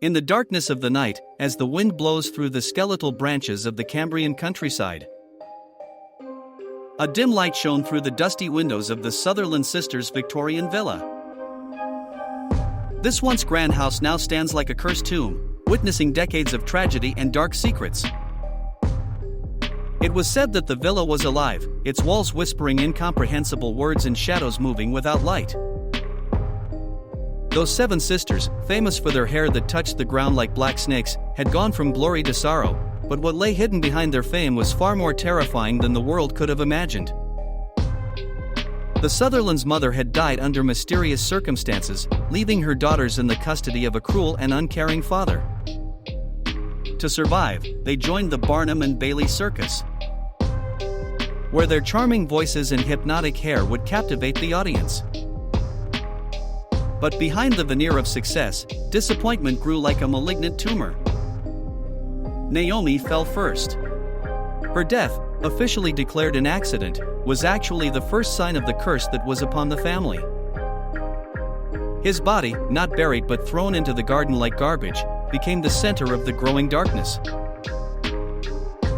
In the darkness of the night, as the wind blows through the skeletal branches of the Cambrian countryside, a dim light shone through the dusty windows of the Sutherland sisters' Victorian villa. This once grand house now stands like a cursed tomb, witnessing decades of tragedy and dark secrets. It was said that the villa was alive, its walls whispering incomprehensible words and shadows moving without light. Those 7 sisters, famous for their hair that touched the ground like black snakes, had gone from glory to sorrow, but what lay hidden behind their fame was far more terrifying than the world could have imagined. The Sutherland's mother had died under mysterious circumstances, leaving her daughters in the custody of a cruel and uncaring father. To survive, they joined the Barnum and Bailey Circus, where their charming voices and hypnotic hair would captivate the audience. But behind the veneer of success, disappointment grew like a malignant tumor. Naomi fell first. Her death, officially declared an accident, was actually the first sign of the curse that was upon the family. His body, not buried but thrown into the garden like garbage, became the center of the growing darkness.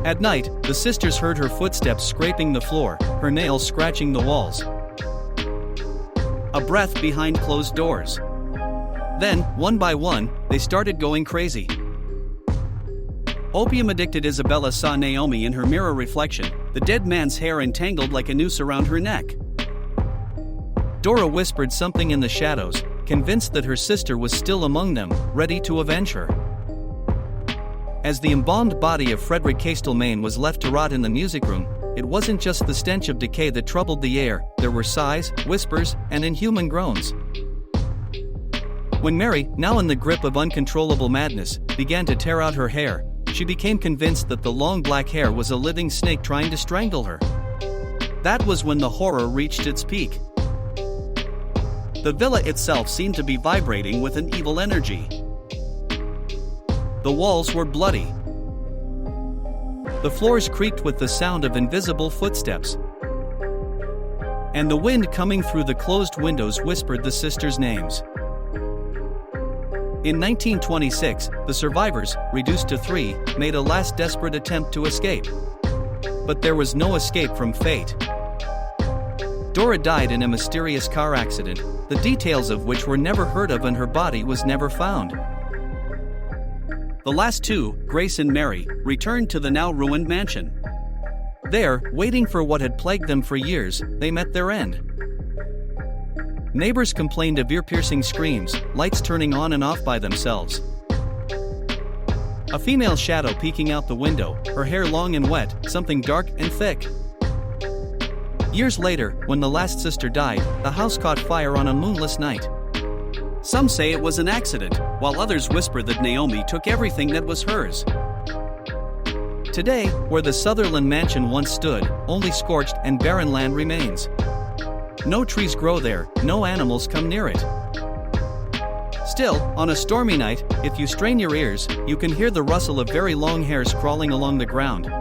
At night, the sisters heard her footsteps scraping the floor, her nails scratching the walls. A breath behind closed doors. Then, one by one, they started going crazy. Opium-addicted Isabella saw Naomi in her mirror reflection, the dead man's hair entangled like a noose around her neck. Dora whispered something in the shadows, convinced that her sister was still among them, ready to avenge her. As the embalmed body of Frederick Castlemaine was left to rot in the music room, it wasn't just the stench of decay that troubled the air, there were sighs, whispers, and inhuman groans. When Mary, now in the grip of uncontrollable madness, began to tear out her hair, she became convinced that the long black hair was a living snake trying to strangle her. That was when the horror reached its peak. The villa itself seemed to be vibrating with an evil energy. The walls were bloody. The floors creaked with the sound of invisible footsteps. And the wind coming through the closed windows whispered the sisters' names. In 1926, the survivors, reduced to 3, made a last desperate attempt to escape. But there was no escape from fate. Dora died in a mysterious car accident, the details of which were never heard of, and her body was never found. The last 2, Grace and Mary, returned to the now ruined mansion. There, waiting for what had plagued them for years, they met their end. Neighbors complained of ear-piercing screams, lights turning on and off by themselves. A female shadow peeking out the window, her hair long and wet, something dark and thick. Years later, when the last sister died, the house caught fire on a moonless night. Some say it was an accident, while others whisper that Naomi took everything that was hers. Today, where the Sutherland mansion once stood, only scorched and barren land remains. No trees grow there, no animals come near it. Still, on a stormy night, if you strain your ears, you can hear the rustle of very long hairs crawling along the ground.